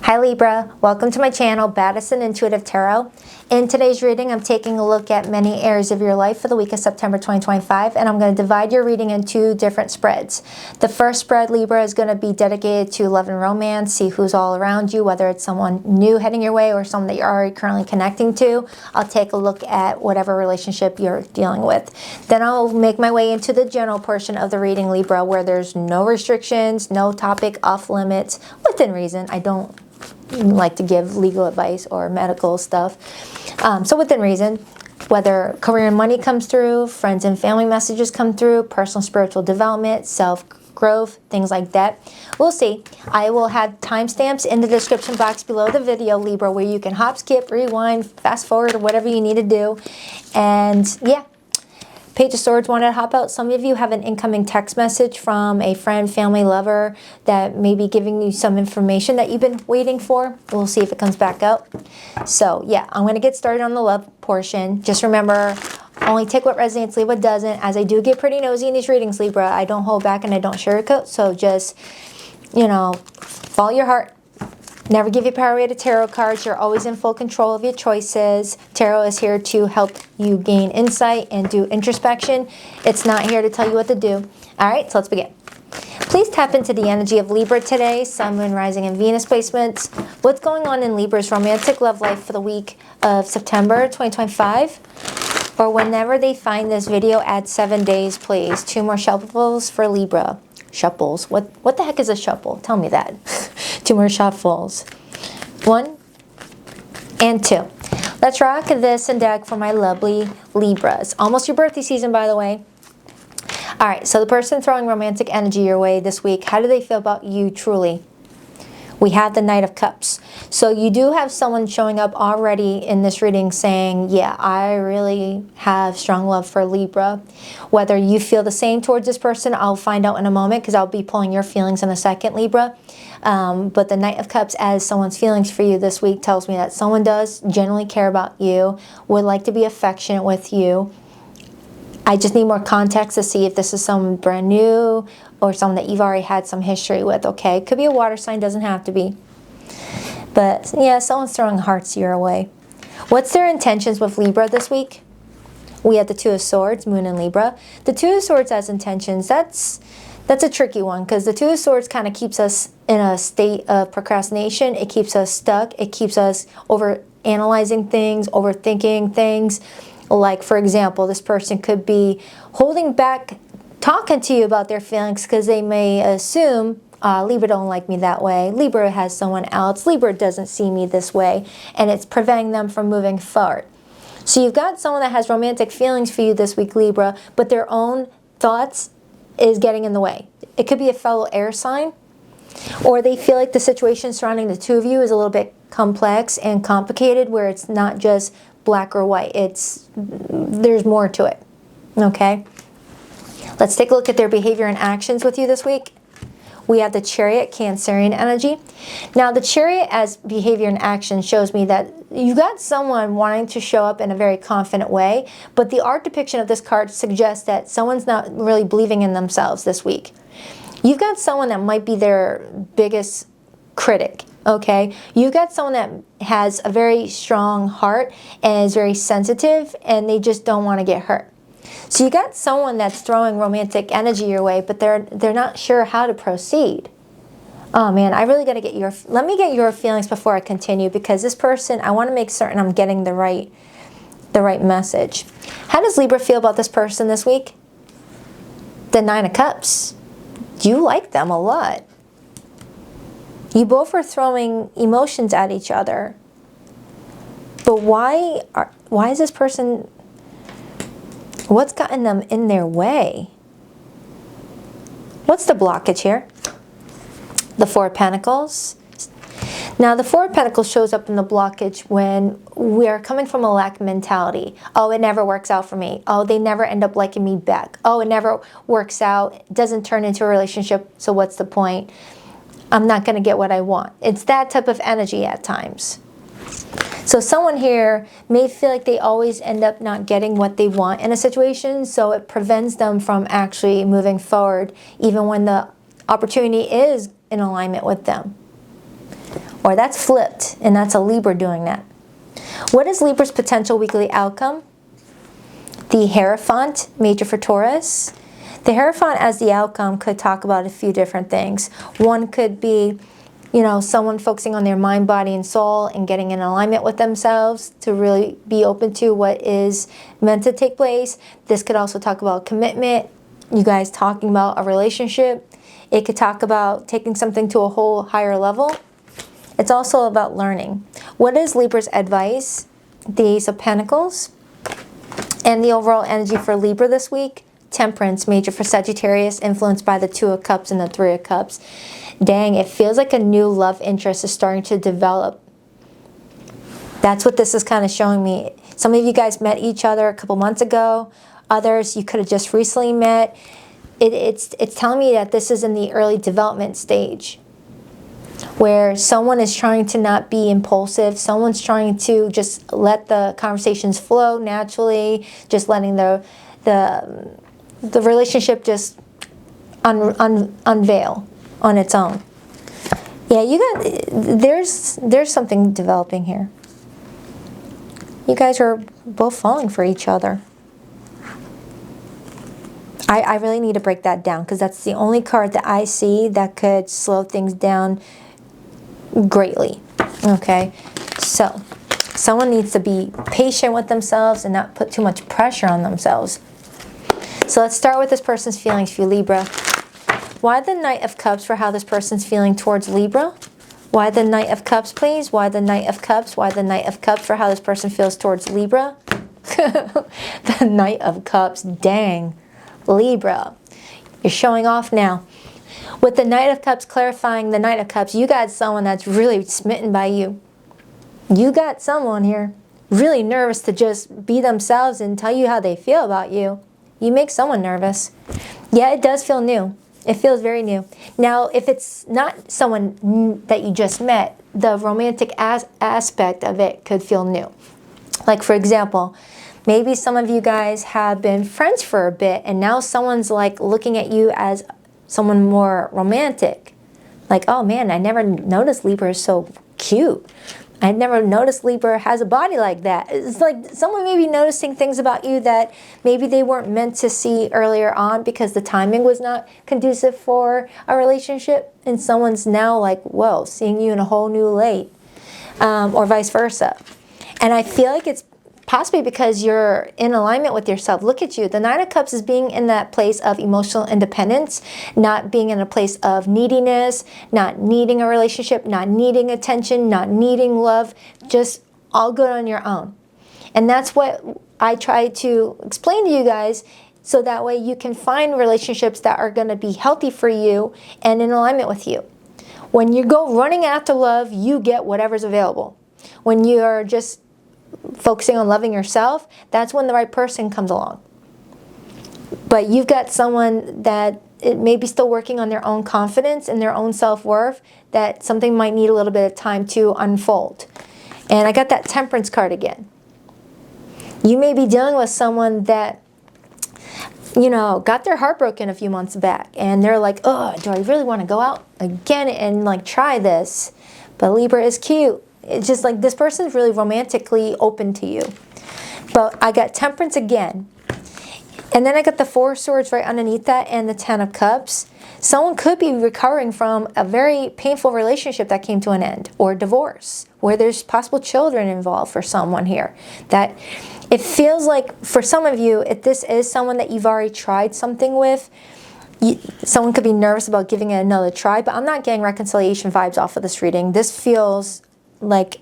Hi Libra, welcome to my channel, Baddison Intuitive Tarot. In today's reading, I'm taking a look at many areas of your life for the week of September 2025, and I'm going to divide your reading into different spreads. The first spread, Libra, is going to be dedicated to love and romance, see who's all around you, whether it's someone new heading your way or someone that you're already currently connecting to. I'll take a look at whatever relationship you're dealing with. Then I'll make my way into the general portion of the reading, Libra, where there's no restrictions, no topic off limits, within reason. I don't like to give legal advice or medical stuff. So within reason, whether career and money comes through, friends and family messages come through, personal spiritual development, self-growth, things like that. We'll see. I will have timestamps in the description box below the video, Libra, where you can hop, skip, rewind, fast forward, or whatever you need to do. And yeah. Page of Swords wanted to hop out. Some of you have an incoming text message from a friend, family, lover that may be giving you some information that you've been waiting for. We'll see if it comes back up. So yeah, I'm going to get started on the love portion. Just remember, only take what resonates, leave what doesn't. As I do get pretty nosy in these readings, Libra, I don't hold back and I don't sugarcoat. So just, you know, follow your heart. Never give your power away to tarot cards. You're always in full control of your choices. Tarot is here to help you gain insight and do introspection. It's not here to tell you what to do. All right, so let's begin. Please tap into the energy of Libra today. Sun, Moon, Rising, and Venus placements. What's going on in Libra's romantic love life for the week of September 2025? Or whenever they find this video, add 7 days, please. 2 more shuffles for Libra. Shuffles. What the heck is a shuffle? Tell me that. 2 more shuffles. 1 and 2. Let's rock this and deck for my lovely Libras. Almost your birthday season, by the way. All right, so the person throwing romantic energy your way this week, how do they feel about you truly? We have the Knight of Cups. So you do have someone showing up already in this reading saying, yeah, I really have strong love for Libra. Whether you feel the same towards this person, I'll find out in a moment because I'll be pulling your feelings in a second, Libra. But the Knight of Cups as someone's feelings for you this week tells me that someone does generally care about you, would like to be affectionate with you. I just need more context to see if this is someone brand new or someone that you've already had some history with, okay? Could be a water sign, doesn't have to be. But yeah, someone's throwing hearts your way. What's their intentions with Libra this week? We have the Two of Swords, Moon and Libra. The Two of Swords as intentions, that's a tricky one because the Two of Swords kind of keeps us in a state of procrastination. It keeps us stuck. It keeps us over-analyzing things, overthinking things. Like, for example, this person could be holding back talking to you about their feelings because they may assume, Libra don't like me that way. Libra has someone else. Libra doesn't see me this way. And it's preventing them from moving forward. So you've got someone that has romantic feelings for you this week, Libra, but their own thoughts is getting in the way. It could be a fellow air sign, or they feel like the situation surrounding the two of you is a little bit complex and complicated where it's not just black or white. There's more to it. Okay? Let's take a look at their behavior and actions with you this week. We have the Chariot, Cancerian energy. Now, the Chariot as behavior and action shows me that you got someone wanting to show up in a very confident way, but the art depiction of this card suggests that someone's not really believing in themselves this week. You've got someone that might be their biggest critic, okay? You've got someone that has a very strong heart and is very sensitive, and they just don't want to get hurt. So you got someone that's throwing romantic energy your way, but they're not sure how to proceed. Oh man, I really got to get let me get your feelings before I continue, because this person, I want to make certain I'm getting the right message. How does Libra feel about this person this week? The Nine of Cups. You like them a lot. You both are throwing emotions at each other. But why is this person, what's gotten them in their way? What's the blockage here? The Four of Pentacles. Now, the Four of Pentacles shows up in the blockage when we are coming from a lack mentality. Oh, it never works out for me. Oh, they never end up liking me back. Oh, it never works out. It doesn't turn into a relationship, so what's the point? I'm not going to get what I want. It's that type of energy at times. So someone here may feel like they always end up not getting what they want in a situation, so it prevents them from actually moving forward, even when the opportunity is in alignment with them. Or that's flipped, and that's a Libra doing that. What is Libra's potential weekly outcome? The Hierophant, major for Taurus. The Hierophant as the outcome could talk about a few different things. One could be, you know, someone focusing on their mind, body, and soul and getting in alignment with themselves to really be open to what is meant to take place. This could also talk about commitment, you guys talking about a relationship. It could talk about taking something to a whole higher level. It's also about learning. What is Libra's advice? The Ace of Pentacles. And the overall energy for Libra this week, Temperance, major for Sagittarius, influenced by the Two of Cups and the Three of Cups. Dang, it feels like a new love interest is starting to develop. That's what this is kind of showing me. Some of you guys met each other a couple months ago. Others you could have just recently met. It's telling me that this is in the early development stage, where someone is trying to not be impulsive. Someone's trying to just let the conversations flow naturally, just letting the relationship just unveil on its own. Yeah, there's something developing here. You guys are both falling for each other. I really need to break that down, because that's the only card that I see that could slow things down greatly. Okay, so someone needs to be patient with themselves and not put too much pressure on themselves. So let's start with this person's feelings for you, Libra. Why the Knight of Cups for how this person's feeling towards Libra? Why the Knight of Cups, please? Why the Knight of Cups? Why the Knight of Cups for how this person feels towards Libra? The Knight of Cups, dang. Libra, you're showing off now. With the Knight of Cups clarifying the Knight of Cups, you got someone that's really smitten by you. You got someone here really nervous to just be themselves and tell you how they feel about you. You make someone nervous. Yeah, it does feel new. It feels very new. Now, if it's not someone that you just met, the romantic aspect of it could feel new. Like, for example, maybe some of you guys have been friends for a bit, and now someone's like looking at you as someone more romantic. Like, oh man, I never noticed Libra is so cute. I never noticed Libra has a body like that. It's like someone may be noticing things about you that maybe they weren't meant to see earlier on because the timing was not conducive for a relationship. And someone's now like, whoa, seeing you in a whole new light, or vice versa. And I feel like it's possibly because you're in alignment with yourself. Look at you. The Nine of Cups is being in that place of emotional independence, not being in a place of neediness, not needing a relationship, not needing attention, not needing love, just all good on your own. And that's what I try to explain to you guys, so that way you can find relationships that are going to be healthy for you and in alignment with you. When you go running after love, you get whatever's available. When you're just focusing on loving yourself, that's when the right person comes along. But you've got someone that it may be still working on their own confidence and their own self-worth, that something might need a little bit of time to unfold. And I got that Temperance card again. You may be dealing with someone that, you know, got their heart broken a few months back, and they're like, oh, do I really want to go out again and like try this? But Libra is cute. It's just like this person's really romantically open to you. But I got Temperance again. And then I got the Four of Swords right underneath that and the Ten of Cups. Someone could be recovering from a very painful relationship that came to an end, or divorce, where there's possible children involved for someone here. That it feels like for some of you, if this is someone that you've already tried something with, someone could be nervous about giving it another try. But I'm not getting reconciliation vibes off of this reading. This feels like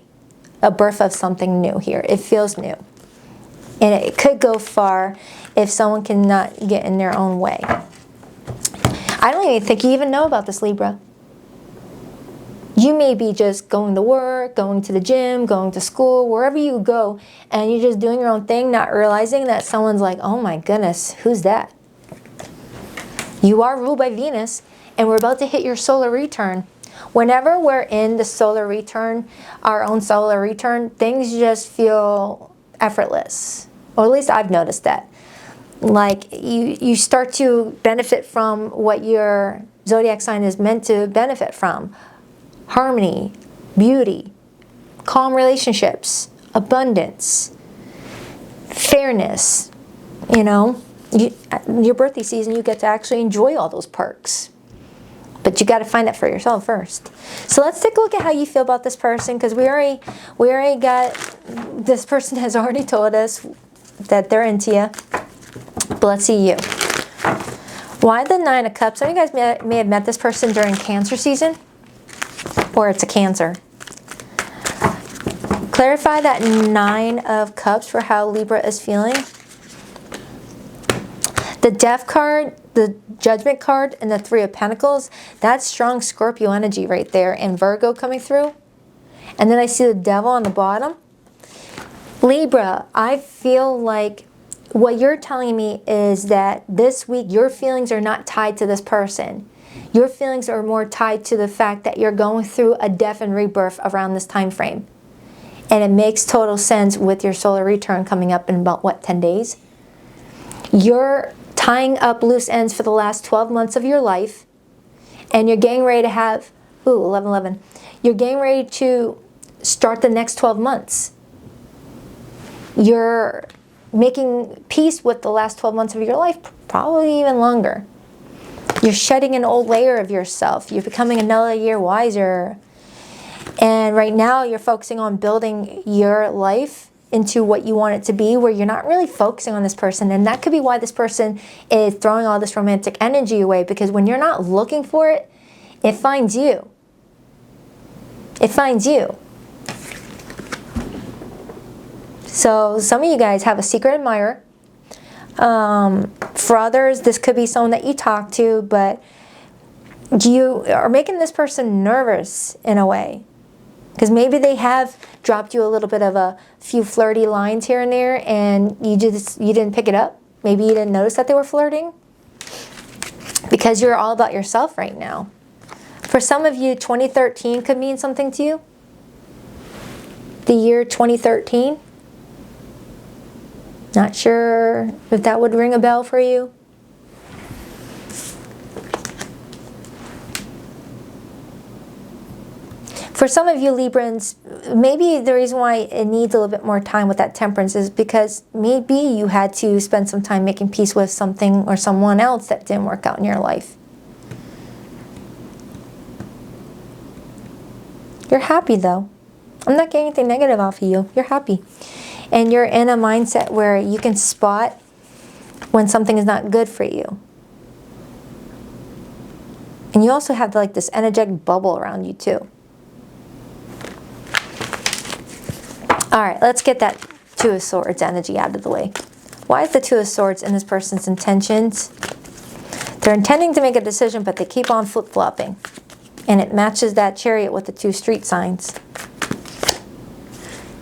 a birth of something new here. It feels new. And it could go far if someone cannot get in their own way. I don't even think you even know about this, Libra. You may be just going to work, going to the gym, going to school, wherever you go, and you're just doing your own thing, not realizing that someone's like, oh my goodness, who's that? You are ruled by Venus, and we're about to hit your solar return. Whenever we're in the solar return, our own solar return, things just feel effortless. Or at least I've noticed that. Like you start to benefit from what your zodiac sign is meant to benefit from. Harmony, beauty, calm relationships, abundance, fairness. You know, your birthday season, you get to actually enjoy all those perks. But you got to find that for yourself first. So let's take a look at how you feel about this person, because we already got, this person has already told us that they're into you. But let's see you. Why the Nine of Cups? Some of you guys may have met this person during Cancer season, or it's a Cancer. Clarify that Nine of Cups for how Libra is feeling. The Death card, the Judgment card, and the Three of Pentacles, that's strong Scorpio energy right there, and Virgo coming through. And then I see the Devil on the bottom. Libra, I feel like what you're telling me is that this week your feelings are not tied to this person. Your feelings are more tied to the fact that you're going through a death and rebirth around this time frame. And it makes total sense with your solar return coming up in about, what, 10 days? You're tying up loose ends for the last 12 months of your life, and you're getting ready to have, 11-11. You're getting ready to start the next 12 months. You're making peace with the last 12 months of your life, probably even longer. You're shedding an old layer of yourself. You're becoming another year wiser. And right now you're focusing on building your life into what you want it to be, where you're not really focusing on this person. And that could be why this person is throwing all this romantic energy away, because when you're not looking for it, it finds you. It finds you. So some of you guys have a secret admirer. For others, this could be someone that you talk to, but you are making this person nervous in a way. Because maybe they have dropped you a little bit of a few flirty lines here and there, and you didn't pick it up. Maybe you didn't notice that they were flirting. Because you're all about yourself right now. For some of you, 2013 could mean something to you. The year 2013. Not sure if that would ring a bell for you. For some of you Librans, maybe the reason why it needs a little bit more time with that Temperance is because maybe you had to spend some time making peace with something or someone else that didn't work out in your life. You're happy though. I'm not getting anything negative off of you. You're happy. And you're in a mindset where you can spot when something is not good for you. And you also have like this energetic bubble around you too. All right, let's get that Two of Swords energy out of the way. Why is the Two of Swords in this person's intentions? They're intending to make a decision, but they keep on flip-flopping. And it matches that Chariot with the two street signs.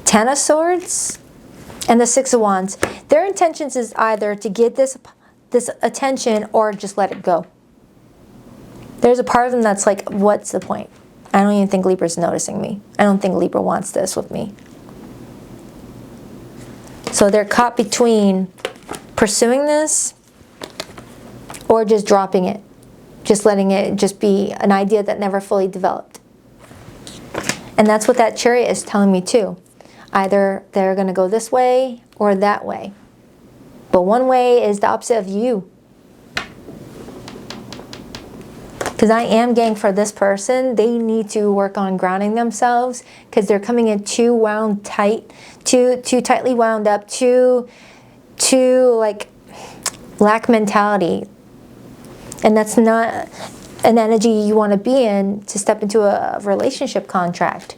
Ten of Swords and the Six of Wands. Their intentions is either to get this attention or just let it go. There's a part of them that's like, what's the point? I don't even think Libra's noticing me. I don't think Libra wants this with me. So they're caught between pursuing this or just dropping it. Just letting it just be an idea that never fully developed. And that's what that Chariot is telling me too. Either they're going to go this way or that way. But one way is the opposite of you. Because I am getting for this person, they need to work on grounding themselves, because they're coming in too wound tight, too tightly wound up, too like lack mentality. And that's not an energy you want to be in to step into a relationship contract.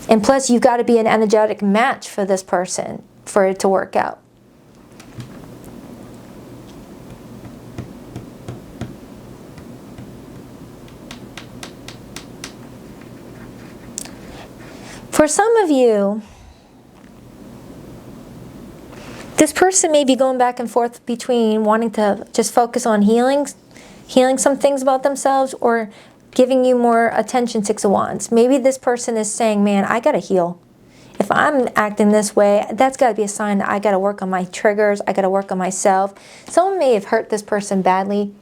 And plus, you've got to be an energetic match for this person for it to work out. For some of you, this person may be going back and forth between wanting to just focus on healing some things about themselves, or giving you more attention, Six of Wands. Maybe this person is saying, man, I gotta heal. If I'm acting this way, that's gotta be a sign that I gotta work on my triggers, I gotta work on myself. Someone may have hurt this person badly,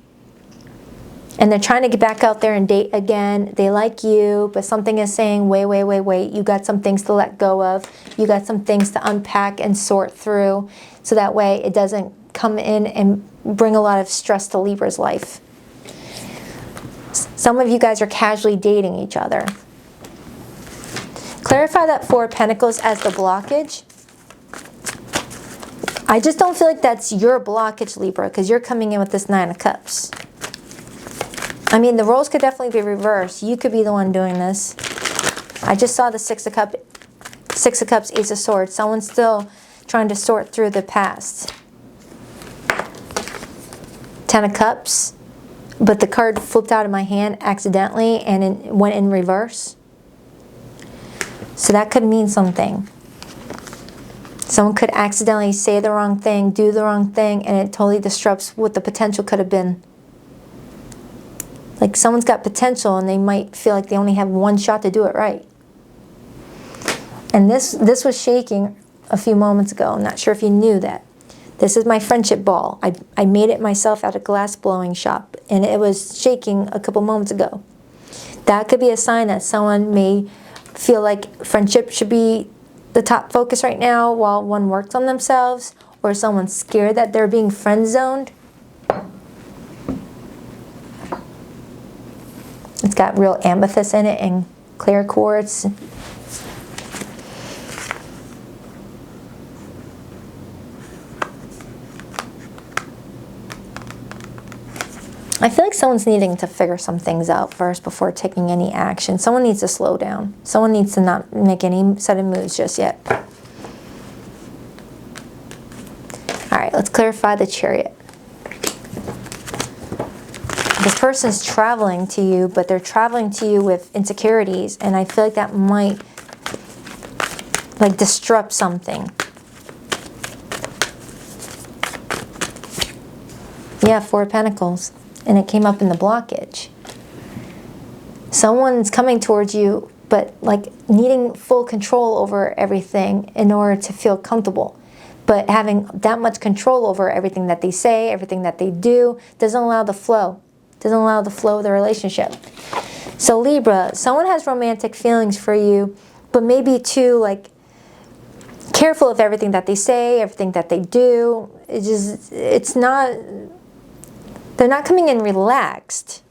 And they're trying to get back out there and date again. They like you, but something is saying, wait, wait, wait, wait. You got some things to let go of. You got some things to unpack and sort through, so that way it doesn't come in and bring a lot of stress to Libra's life. Some of you guys are casually dating each other. Clarify that Four of Pentacles as the blockage. I just don't feel like that's your blockage, Libra, because you're coming in with this Nine of Cups. I mean, the roles could definitely be reversed. You could be the one doing this. I just saw the Six of Cups, Ace of Swords. Someone's still trying to sort through the past. Ten of Cups. But the card flipped out of my hand accidentally and went in reverse. So that could mean something. Someone could accidentally say the wrong thing, do the wrong thing, and it totally disrupts what the potential could have been. Like someone's got potential and they might feel like they only have one shot to do it right. And this was shaking a few moments ago. I'm not sure if you knew that. This is my friendship ball. I made it myself at a glass blowing shop, and it was shaking a couple moments ago. That could be a sign that someone may feel like friendship should be the top focus right now while one works on themselves, or someone's scared that they're being friend zoned. It's got real amethyst in it and clear quartz. I feel like someone's needing to figure some things out first before taking any action. Someone needs to slow down. Someone needs to not make any sudden moves just yet. All right, let's clarify the Chariot. This person's traveling to you, but they're traveling to you with insecurities, and I feel like that might like disrupt something. Yeah, Four of Pentacles. And it came up in the blockage. Someone's coming towards you, but like needing full control over everything in order to feel comfortable. But having that much control over everything that they say, everything that they do, doesn't allow the flow. Doesn't allow the flow of the relationship. So Libra, someone has romantic feelings for you, but maybe too like careful of everything that they say, everything that they do. It's not... They're not coming in relaxed.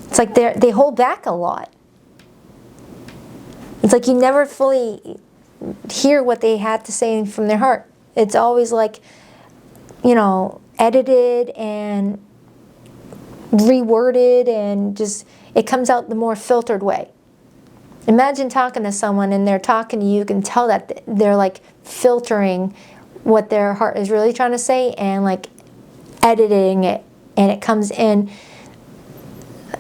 It's like they hold back a lot. It's like you never fully hear what they had to say from their heart. It's always like, you know, edited and reworded, and just it comes out the more filtered way. Imagine talking to someone and they're talking to you. You can tell that they're like filtering what their heart is really trying to say and like editing it, and it comes in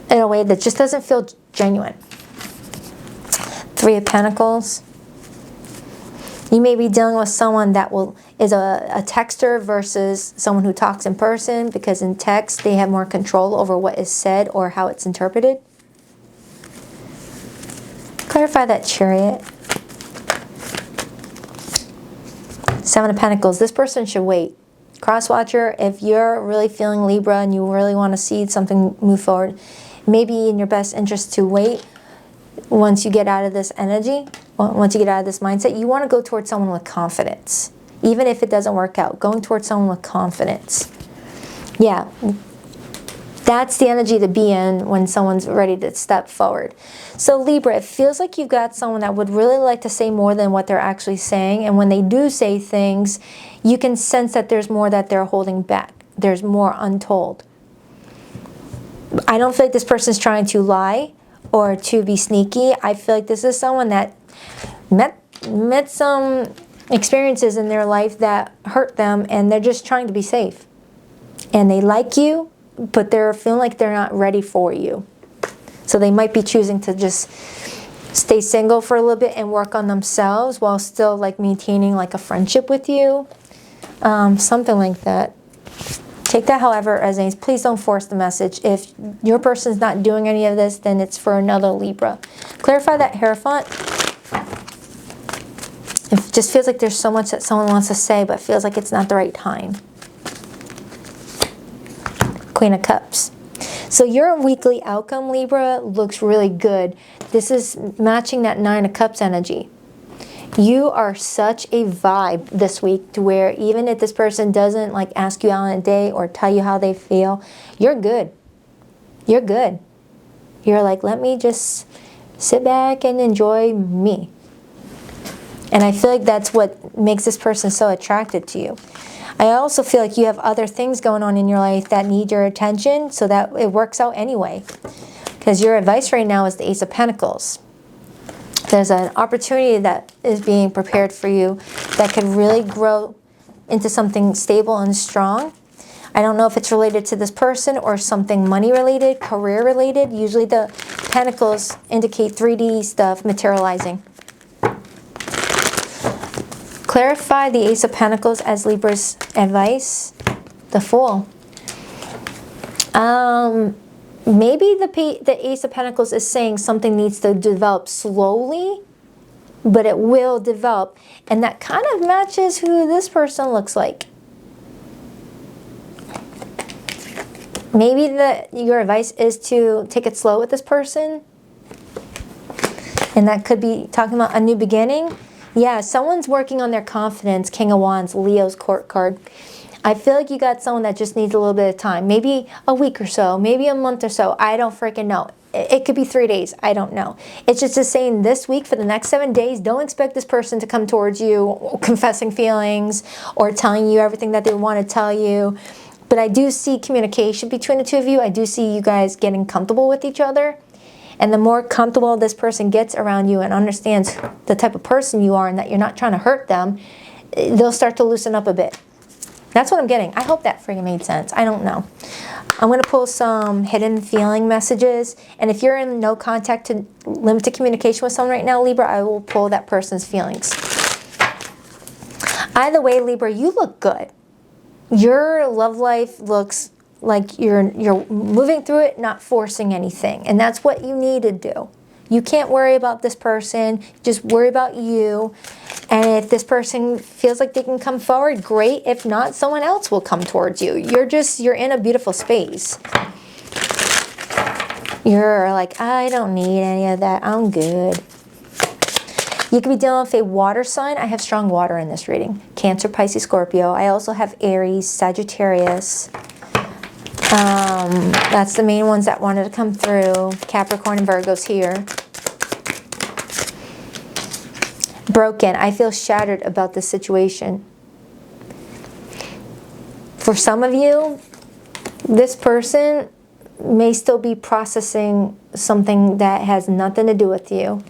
a way that just doesn't feel genuine. Three of Pentacles. You may be dealing with someone that is a texter versus someone who talks in person, because in text they have more control over what is said or how it's interpreted. Clarify that Chariot. Seven of Pentacles. This person should wait. Crosswatcher, if you're really feeling Libra and you really want to see something move forward, maybe in your best interest to wait. Once you get out of this energy, once you get out of this mindset, you want to go towards someone with confidence. Even if it doesn't work out, going towards someone with confidence. Yeah. That's the energy to be in when someone's ready to step forward. So Libra, it feels like you've got someone that would really like to say more than what they're actually saying. And when they do say things, you can sense that there's more that they're holding back. There's more untold. I don't feel like this person's trying to lie or to be sneaky. I feel like this is someone that met some experiences in their life that hurt them, and they're just trying to be safe. And they like you, but they're feeling like they're not ready for you. So they might be choosing to just stay single for a little bit and work on themselves while still like maintaining like a friendship with you. Something like that. Take that however as resonates. Please don't force the message. If your person's not doing any of this, then it's for another Libra. Clarify that Hierophant. If Just feels like there's so much that someone wants to say, but feels like it's not the right time. Queen of Cups. So your weekly outcome, Libra, looks really good. This is matching that Nine of Cups energy. You are such a vibe this week to where even if this person doesn't like ask you out on a date or tell you how they feel, you're good. You're good. You're like, let me just sit back and enjoy me. And I feel like that's what makes this person so attracted to you. I also feel like you have other things going on in your life that need your attention, so that it works out anyway. Because your advice right now is the Ace of Pentacles. There's an opportunity that is being prepared for you that could really grow into something stable and strong. I don't know if it's related to this person or something money related, career related. Usually the pentacles indicate 3D stuff materializing. Clarify the Ace of Pentacles as Libra's advice. The Fool. Maybe the Ace of Pentacles is saying something needs to develop slowly, but it will develop. And that kind of matches who this person looks like. Maybe your advice is to take it slow with this person. And that could be talking about a new beginning. Yeah, someone's working on their confidence. King of Wands, Leo's court card. I feel like you got someone that just needs a little bit of time. Maybe a week or so, maybe a month or so. I don't freaking know. It could be 3 days. I don't know. It's just saying this week for the next 7 days, don't expect this person to come towards you confessing feelings or telling you everything that they want to tell you. But I do see communication between the two of you. I do see you guys getting comfortable with each other. And the more comfortable this person gets around you and understands the type of person you are and that you're not trying to hurt them, they'll start to loosen up a bit. That's what I'm getting. I hope that freaking made sense. I don't know. I'm going to pull some hidden feeling messages. And if you're in no contact to limited communication with someone right now, Libra, I will pull that person's feelings. Either way, Libra, you look good. Your love life looks like you're moving through it, not forcing anything. And that's what you need to do. You can't worry about this person. Just worry about you. And if this person feels like they can come forward, great. If not, someone else will come towards you. You're in a beautiful space. You're like, I don't need any of that. I'm good. You could be dealing with a water sign. I have strong water in this reading. Cancer, Pisces, Scorpio. I also have Aries, Sagittarius. That's the main ones that wanted to come through. Capricorn and Virgo's here. Broken. I feel shattered about this situation. For some of you, this person may still be processing something that has nothing to do with you.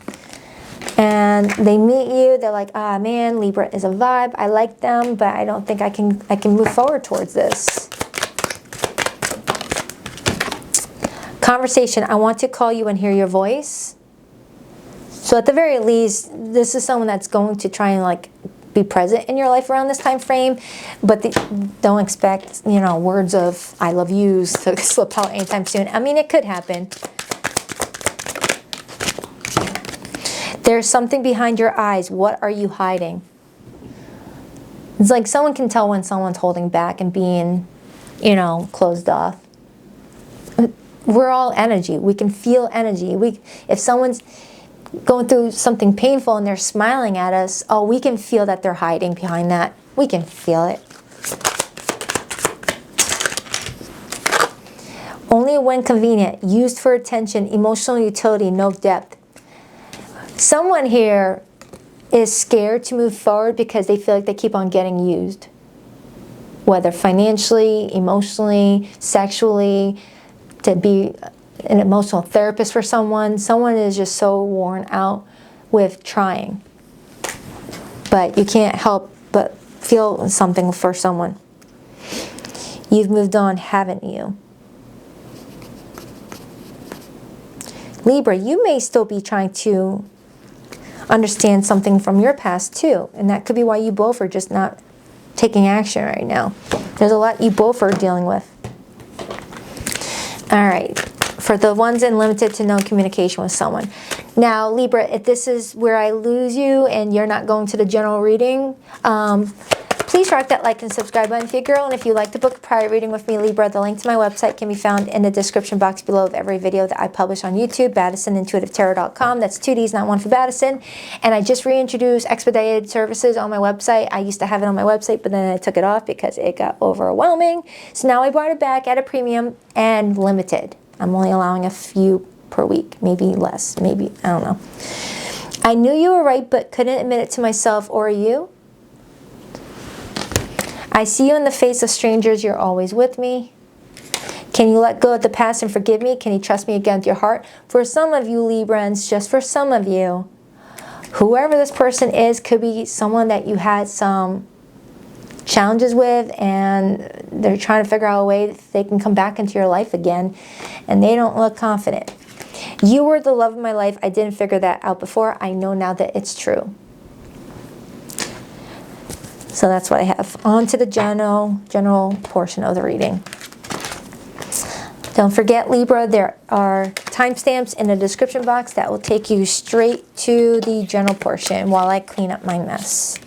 And they meet you, they're like, ah man, Libra is a vibe. I like them, but I don't think I can move forward towards this. Conversation. I want to call you and hear your voice. So at the very least, this is someone that's going to try and like be present in your life around this time frame, but don't expect, you know, words of I love yous to slip out anytime soon. I mean, it could happen. There's something behind your eyes. What are you hiding? It's like someone can tell when someone's holding back and being, you know, closed off. We're all energy. We can feel energy. If someone's going through something painful and they're smiling at us, oh, we can feel that they're hiding behind that. We can feel it. Only when convenient. Used for attention, emotional utility, no depth. Someone here is scared to move forward because they feel like they keep on getting used. Whether financially, emotionally, sexually, to be an emotional therapist for someone. Someone is just so worn out with trying. But you can't help but feel something for someone. You've moved on, haven't you? Libra, you may still be trying to understand something from your past too. And that could be why you both are just not taking action right now. There's a lot you both are dealing with. All right. For the ones in limited to no communication with someone. Now, Libra, if this is where I lose you and you're not going to the general reading, please rock that like and subscribe button if you're a girl. And if you'd like to book a private reading with me, Libra, the link to my website can be found in the description box below of every video that I publish on YouTube, BaddisonIntuitiveTarot.com. That's 2 Ds, not one for Baddison. And I just reintroduced expedited services on my website. I used to have it on my website, but then I took it off because it got overwhelming. So now I brought it back at a premium and limited. I'm only allowing a few per week, maybe less, maybe, I don't know. I knew you were right, but couldn't admit it to myself or you. I see you in the face of strangers, you're always with me. Can you let go of the past and forgive me? Can you trust me again with your heart? For some of you Librans, just for some of you, whoever this person is could be someone that you had some challenges with, and they're trying to figure out a way that they can come back into your life again, and they don't look confident. You were the love of my life. I didn't figure that out before. I know now that it's true. So that's what I have. On to the general portion of the reading. Don't forget, Libra, there are timestamps in the description box that will take you straight to the general portion while I clean up my mess.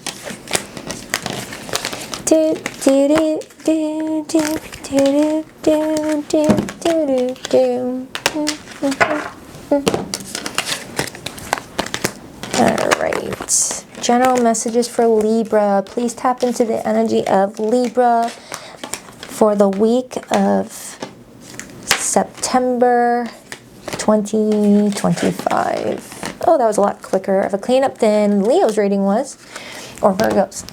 Alright. General messages for Libra. Please tap into the energy of Libra for the week of September 2025. Oh, that was a lot quicker of a cleanup than Leo's reading was, or Virgo's.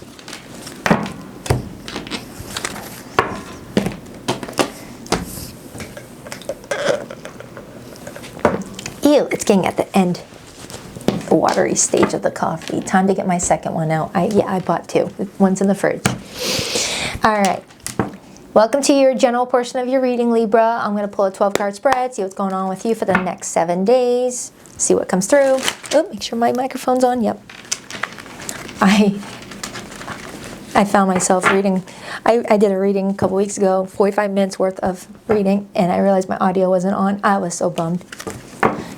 Ew, it's getting at the end. The watery stage of the coffee. Time to get my second one out. I bought 2. One's in the fridge. All right. Welcome to your general portion of your reading, Libra. I'm going to pull a 12-card spread, see what's going on with you for the next 7 days. See what comes through. Oh, make sure my microphone's on. Yep. I found myself reading. I did a reading a couple weeks ago, 45 minutes worth of reading, and I realized my audio wasn't on. I was so bummed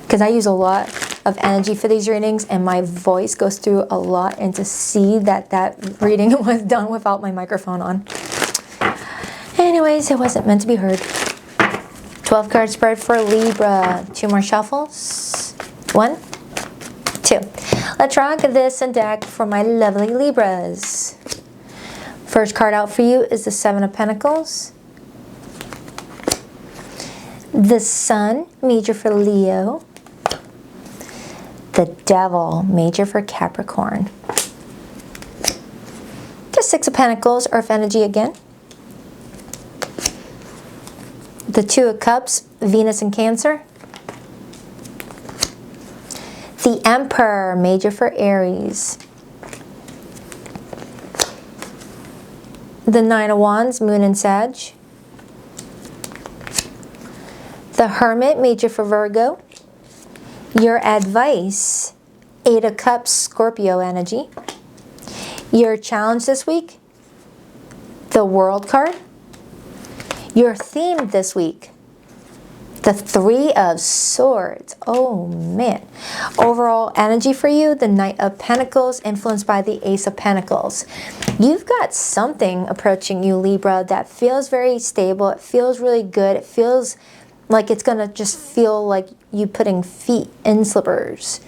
because I use a lot of energy for these readings, and my voice goes through a lot, and to see that reading was done without my microphone on. Anyways, it wasn't meant to be heard. 12-card spread for Libra. 2 more shuffles. 1, 2. Let's rock this and deck for my lovely Libras. First card out for you is the 7 of Pentacles. The Sun, major for Leo. The Devil, major for Capricorn. The 6 of Pentacles, Earth energy again. The 2 of Cups, Venus and Cancer. The Emperor, major for Aries. The 9 of Wands, Moon and Sag. The Hermit, major for Virgo. Your advice, 8 of Cups, Scorpio energy. Your challenge this week, the World card. Your theme this week, the 3 of Swords. Oh man. Overall energy for you, the Knight of Pentacles, influenced by the Ace of Pentacles. You've got something approaching you, Libra, that feels very stable. It feels really good. It feels like it's going to just feel like you putting feet in slippers.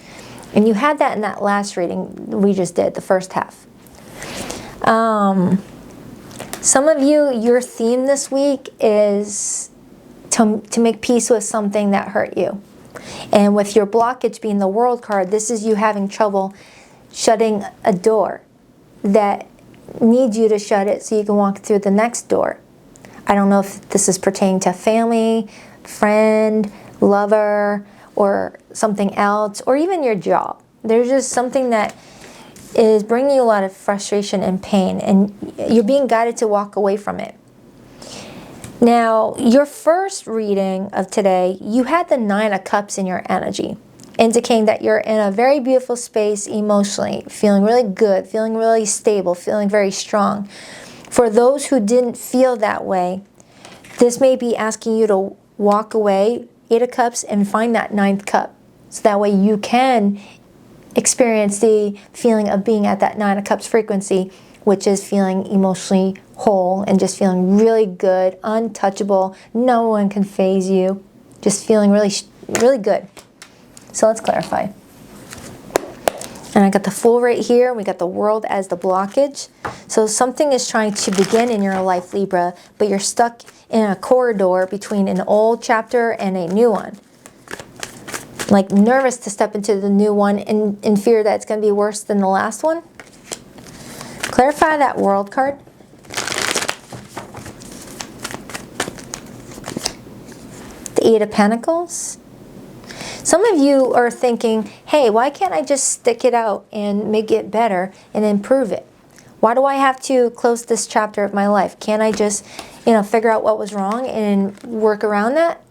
And you had that in that last reading we just did, the first half. Some of you, your theme this week is to make peace with something that hurt you. And with your blockage being the World card, this is you having trouble shutting a door that needs you to shut it so you can walk through the next door. I don't know if this is pertaining to family, friend, lover, or something else, or even your job. There's just something that is bringing you a lot of frustration and pain, and you're being guided to walk away from it. Now, your first reading of today, you had the 9 of Cups in your energy, indicating that you're in a very beautiful space emotionally, feeling really good, feeling really stable, feeling very strong. For those who didn't feel that way, this may be asking you to walk away Eight of Cups and find that ninth cup. So that way you can experience the feeling of being at that Nine of Cups frequency, which is feeling emotionally whole and just feeling really good, untouchable. No one can faze you. Just feeling really, really good. So let's clarify. And I got the Fool right here. We got the World as the blockage. So something is trying to begin in your life, Libra, but you're stuck in a corridor between an old chapter and a new one. Like nervous to step into the new one in fear that it's going to be worse than the last one. Clarify that World card. The Eight of Pentacles. Some of you are thinking, hey, why can't I just stick it out and make it better and improve it? Why do I have to close this chapter of my life? Can't I just, figure out what was wrong and work around that?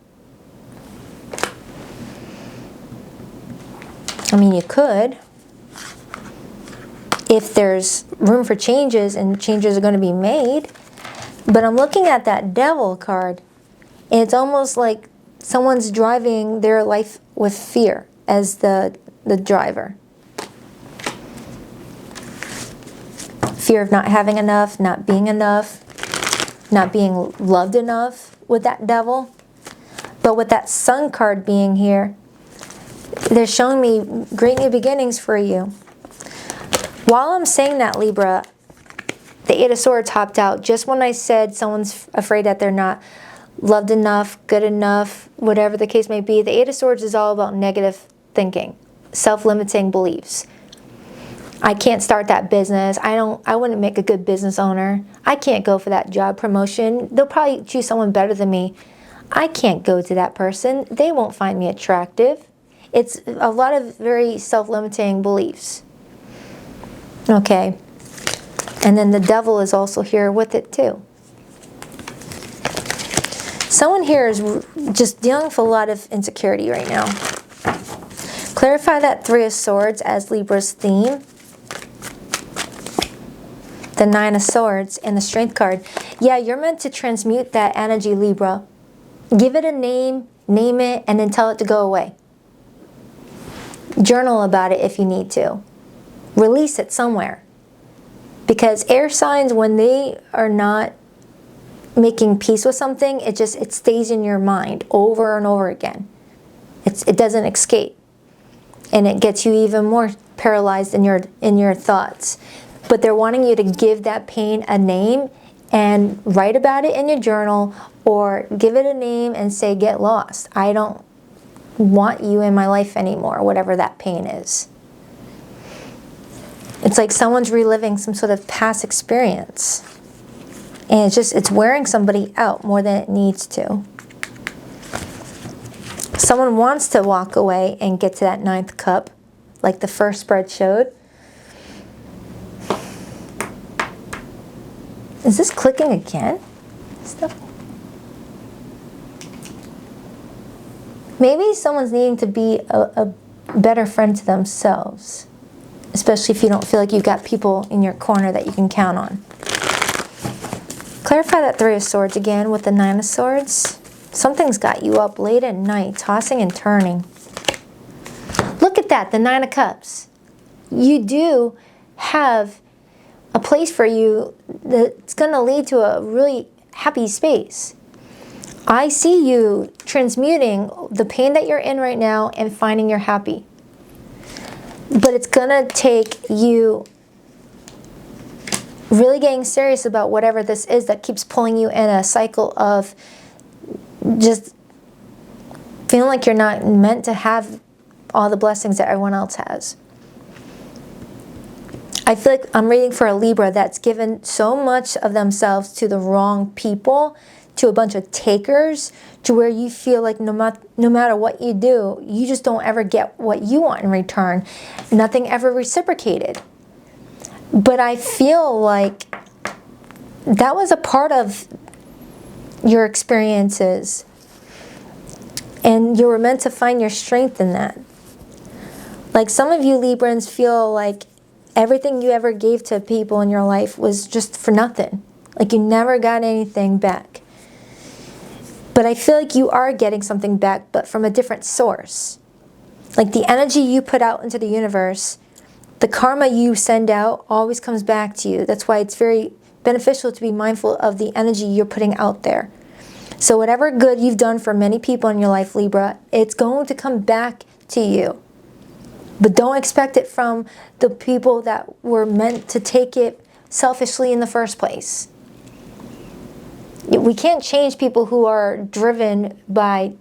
I mean, you could. If there's room for changes and changes are going to be made. But I'm looking at that Devil card. And it's almost like someone's driving their life with fear as the driver. Fear of not having enough, not being enough, not being loved enough with that Devil. But with that Sun card being here, they're showing me great new beginnings for you. While I'm saying that, Libra, the Eight of Swords hopped out just when I said someone's afraid that they're not loved enough, good enough, whatever the case may be. The Eight of Swords is all about negative thinking, self-limiting beliefs. I can't start that business. I wouldn't make a good business owner. I can't go for that job promotion. They'll probably choose someone better than me. I can't go to that person. They won't find me attractive. It's a lot of very self-limiting beliefs. Okay. And then the Devil is also here with it too. Someone here is just dealing with a lot of insecurity right now. Clarify that Three of Swords as Libra's theme. The Nine of Swords and the Strength card. Yeah, you're meant to transmute that energy, Libra. Give it a name, name it, and then tell it to go away. Journal about it if you need to. Release it somewhere. Because air signs, when they are not making peace with something, it stays in your mind over and over again. It doesn't escape. And it gets you even more paralyzed in your thoughts. But they're wanting you to give that pain a name and write about it in your journal, or give it a name and say, get lost. I don't want you in my life anymore, whatever that pain is. It's like someone's reliving some sort of past experience. And it's wearing somebody out more than it needs to. Someone wants to walk away and get to that ninth cup, like the first spread showed. Is this clicking again? Stuff. Maybe someone's needing to be a better friend to themselves. Especially if you don't feel like you've got people in your corner that you can count on. Clarify that Three of Swords again with the Nine of Swords. Something's got you up late at night, tossing and turning. Look at that, the Nine of Cups. You do have a place for you that's going to lead to a really happy space. I see you transmuting the pain that you're in right now and finding you're happy. But it's going to take you really getting serious about whatever this is that keeps pulling you in a cycle of just feeling like you're not meant to have all the blessings that everyone else has. I feel like I'm reading for a Libra that's given so much of themselves to the wrong people, to a bunch of takers, to where you feel like no matter what you do, you just don't ever get what you want in return. Nothing ever reciprocated. But I feel like that was a part of your experiences. And you were meant to find your strength in that. Like some of you Librans feel like everything you ever gave to people in your life was just for nothing. Like you never got anything back. But I feel like you are getting something back, but from a different source. Like the energy you put out into the universe, the karma you send out always comes back to you. That's why it's very beneficial to be mindful of the energy you're putting out there. So whatever good you've done for many people in your life, Libra, it's going to come back to you. But don't expect it from the people that were meant to take it selfishly in the first place. We can't change people who are driven by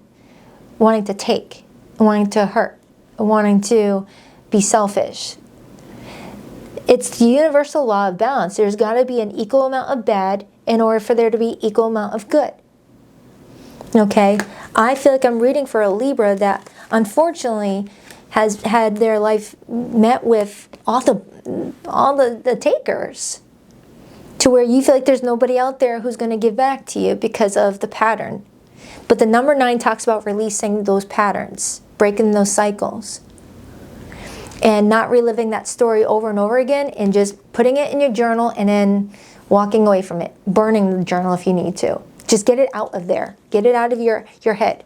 wanting to take, wanting to hurt, wanting to be selfish. It's the universal law of balance. There's got to be an equal amount of bad in order for there to be equal amount of good. Okay? I feel like I'm reading for a Libra that unfortunately has had their life met with all the takers, to where you feel like there's nobody out there who's going to give back to you because of the pattern. But the number 9 talks about releasing those patterns, breaking those cycles, and not reliving that story over and over again, and just putting it in your journal and then walking away from it, burning the journal if you need to. Just get it out of there. Get it out of your head.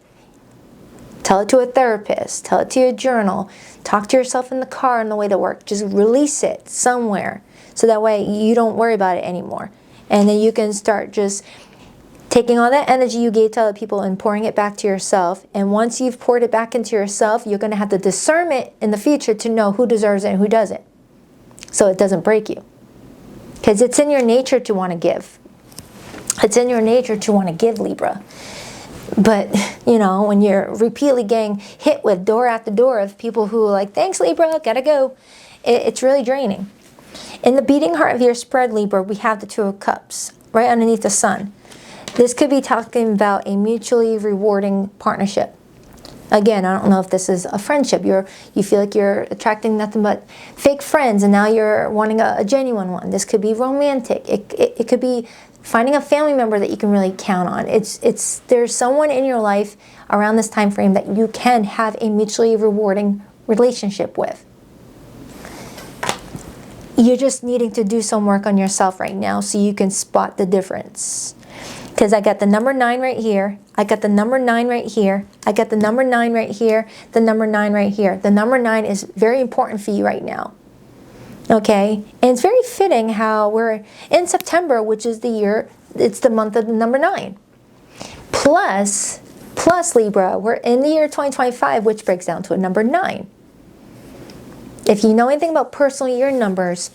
Tell it to a therapist. Tell it to your journal. Talk to yourself in the car on the way to work. Just release it somewhere, so that way you don't worry about it anymore. And then you can start just taking all that energy you gave to other people and pouring it back to yourself. And once you've poured it back into yourself, you're going to have the discernment in the future to know who deserves it and who doesn't, so it doesn't break you. Because it's in your nature to want to give. It's in your nature to want to give, Libra. But, you know, when you're repeatedly getting hit with door after door of people who are like, thanks, Libra, gotta go, it's really draining. In the beating heart of your spread, Libra, we have the 2 of Cups right underneath the Sun. This could be talking about a mutually rewarding partnership. Again, I don't know if this is a friendship. You feel like you're attracting nothing but fake friends, and now you're wanting a genuine one. This could be romantic. It could be finding a family member that you can really count on. There's someone in your life around this time frame that you can have a mutually rewarding relationship with. You're just needing to do some work on yourself right now so you can spot the difference. Because I got the number 9 right here. I got the number 9 right here. I got the number 9 right here. The number 9 right here. The number 9 is very important for you right now. Okay? And it's very fitting how we're in September, which is the year, it's the month of the number 9. Plus Libra, we're in the year 2025, which breaks down to a number 9. If you know anything about personal year numbers,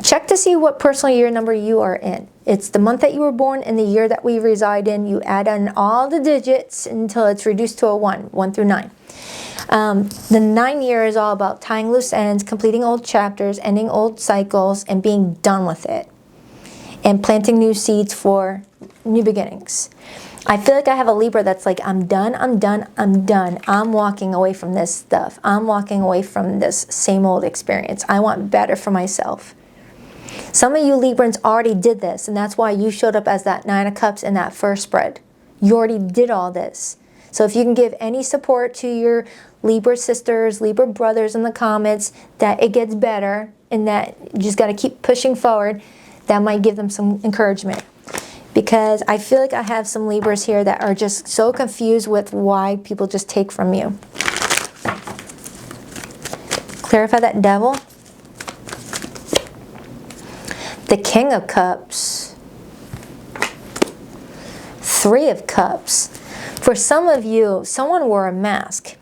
check to see what personal year number you are in. It's the month that you were born and the year that we reside in. You add in all the digits until it's reduced to a 1 through 9. The 9 year is all about tying loose ends, completing old chapters, ending old cycles, and being done with it. And planting new seeds for new beginnings. I feel like I have a Libra that's like, I'm done, I'm done, I'm done. I'm walking away from this stuff. I'm walking away from this same old experience. I want better for myself. Some of you Librans already did this, and that's why you showed up as that 9 of Cups in that first spread. You already did all this. So if you can give any support to your Libra sisters, Libra brothers in the comments, that it gets better and that you just got to keep pushing forward, that might give them some encouragement. Because I feel like I have some Libras here that are just so confused with why people just take from you. Clarify that Devil. The King of Cups. 3 of Cups. For some of you, someone wore a mask.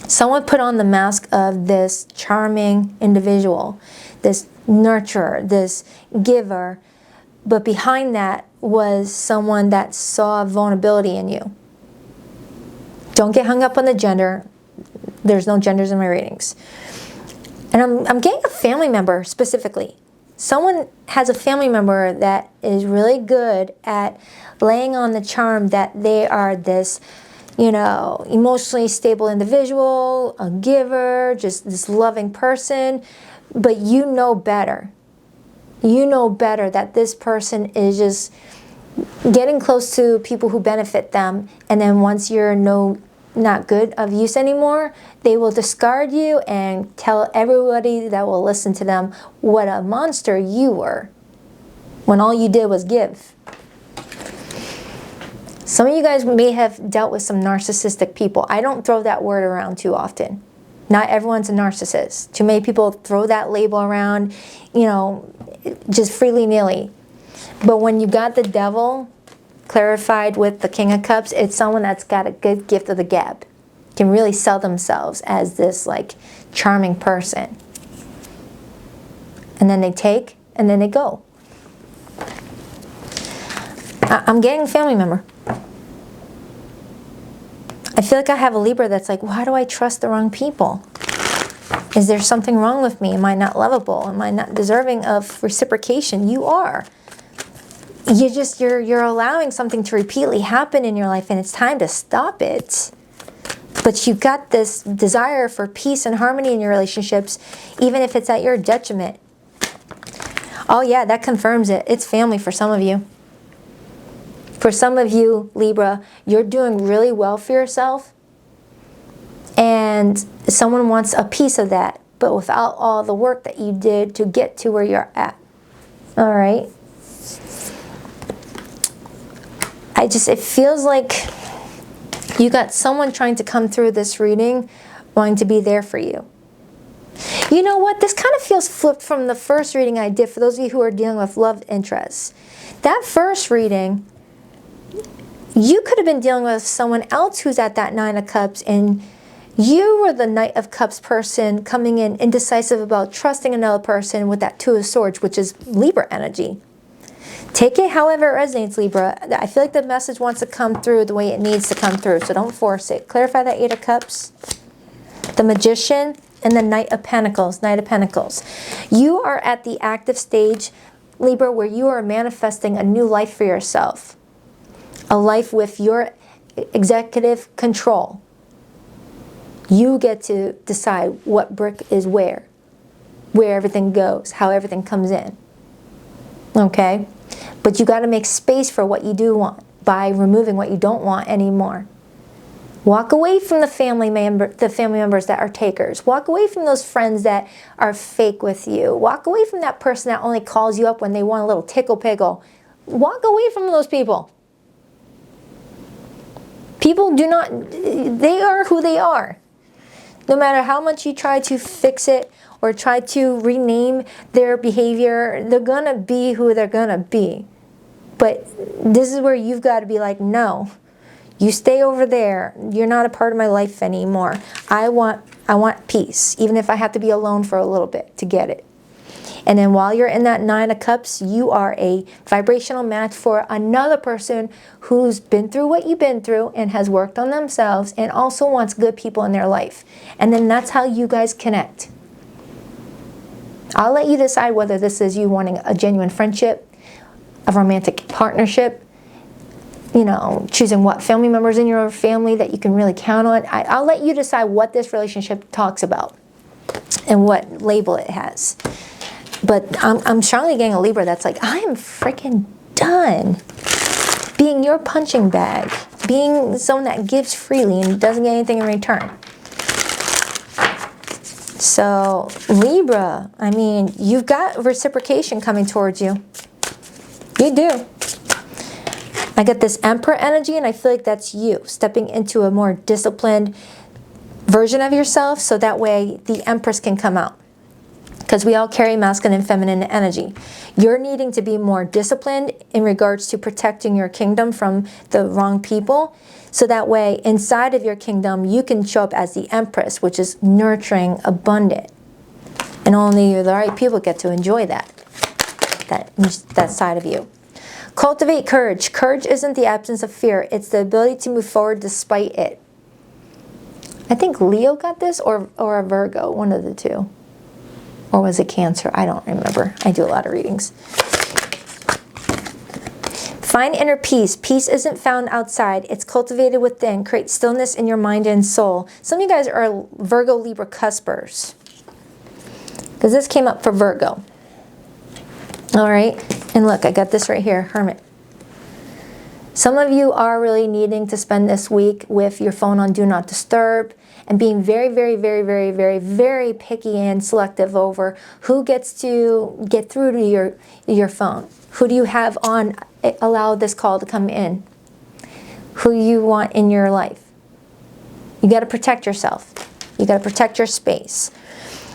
Someone put on the mask of this charming individual, this nurturer, this giver. But behind that was someone that saw vulnerability in you. Don't get hung up on the gender. There's no genders in my readings. And I'm getting a family member specifically. Someone has a family member that is really good at laying on the charm that they are this, you know, emotionally stable individual, a giver, just this loving person. But you know better. You know better that this person is just getting close to people who benefit them. And then once you're not good of use anymore, they will discard you and tell everybody that will listen to them what a monster you were when all you did was give. Some of you guys may have dealt with some narcissistic people. I don't throw that word around too often. Not everyone's a narcissist. Too many people throw that label around, you know, just freely-nilly. But when you got the devil clarified with the King of Cups, it's someone that's got a good gift of the gab. Can really sell themselves as this like charming person. And then they take, and then they go. I'm getting a family member. I feel like I have a Libra that's like, why do I trust the wrong people? Is there something wrong with me? Am I not lovable? Am I not deserving of reciprocation? You are. You're allowing something to repeatedly happen in your life, and it's time to stop it. But you've got this desire for peace and harmony in your relationships, even if it's at your detriment. Oh yeah, that confirms it. It's family for some of you. For some of you, Libra, you're doing really well for yourself, and someone wants a piece of that, but without all the work that you did to get to where you're at. All right? It feels like you got someone trying to come through this reading, wanting to be there for you. You know what? This kind of feels flipped from the first reading I did for those of you who are dealing with love interests. That first reading, you could have been dealing with someone else who's at that Nine of Cups, and you were the Knight of Cups person coming in indecisive about trusting another person with that Two of Swords, which is Libra energy. Take it however it resonates, Libra. I feel like the message wants to come through the way it needs to come through, so don't force it. Clarify that Eight of Cups, the Magician, and the Knight of Pentacles. Knight of Pentacles. You are at the active stage, Libra, where you are manifesting a new life for yourself. A life with your executive control. You get to decide what brick is where everything goes, how everything comes in. Okay? But you got to make space for what you do want by removing what you don't want anymore. Walk away from the family members that are takers. Walk away from those friends that are fake with you. Walk away from that person that only calls you up when they want a little tickle-piggle. Walk away from those people. People do not, they are who they are. No matter how much you try to fix it or try to rename their behavior, they're going to be who they're going to be. But this is where you've got to be like, no, you stay over there. You're not a part of my life anymore. I want peace, even if I have to be alone for a little bit to get it. And then while you're in that Nine of Cups, you are a vibrational match for another person who's been through what you've been through and has worked on themselves and also wants good people in their life. And then that's how you guys connect. I'll let you decide whether this is you wanting a genuine friendship, a romantic partnership, you know, choosing what family members in your family that you can really count on. I'll let you decide what this relationship talks about and what label it has. But I'm strongly getting a Libra that's like, I am freaking done being your punching bag, being someone that gives freely and doesn't get anything in return. So, Libra, I mean, you've got reciprocation coming towards you. You do. I get this Emperor energy, and I feel like that's you stepping into a more disciplined version of yourself, so that way the Empress can come out. Because we all carry masculine and feminine energy. You're needing to be more disciplined in regards to protecting your kingdom from the wrong people. So that way, inside of your kingdom, you can show up as the Empress, which is nurturing, abundant. And only the right people get to enjoy that side of you. Cultivate courage. Courage isn't the absence of fear. It's the ability to move forward despite it. I think Leo got this, or a Virgo, one of the two. Or was it Cancer? I don't remember. I do a lot of readings. Find inner peace. Peace isn't found outside. It's cultivated within. Create stillness in your mind and soul. Some of you guys are Virgo Libra cuspers. Because this came up for Virgo. All right. And look, I got this right here. Hermit. Some of you are really needing to spend this week with your phone on Do Not Disturb. And being very, very, very, very, very, very picky and selective over who gets to get through to your phone. Who do you have on allow this call to come in? who you want in your life. You got to protect yourself. You got to protect your space.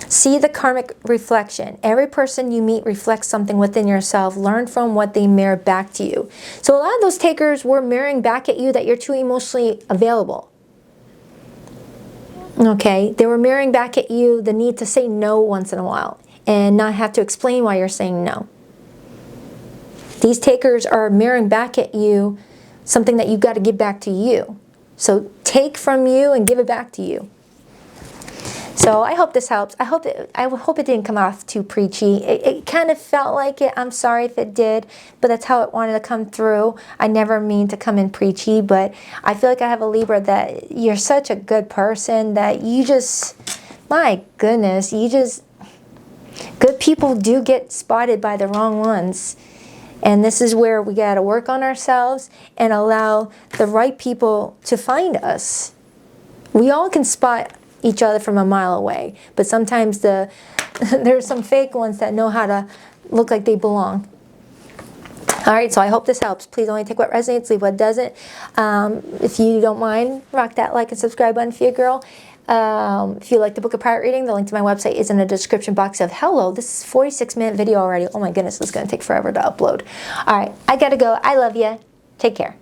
See the karmic reflection. Every person you meet reflects something within yourself. Learn from what they mirror back to you. So a lot of those takers were mirroring back at you that you're too emotionally available. Okay, they were mirroring back at you the need to say no once in a while and not have to explain why you're saying no. These takers are mirroring back at you something that you got to give back to you. So take from you and give it back to you. So I hope this helps. I hope it didn't come off too preachy. It kind of felt like it. I'm sorry if it did, but that's how it wanted to come through. I never mean to come in preachy, but I feel like I have a Libra that you're such a good person that you just, my goodness, good people do get spotted by the wrong ones. And this is where we got to work on ourselves and allow the right people to find us. We all can spot each other from a mile away, but sometimes there's some fake ones that know how to look like they belong. All right, so I hope this helps. Please only take what resonates, leave what doesn't. If you don't mind, rock that like and subscribe button for your girl. If you like to book a private reading, the link to my website is in the description box of hello. This is a 46-minute video already. Oh my goodness, this is going to take forever to upload. All right, I got to go. I love you. Take care.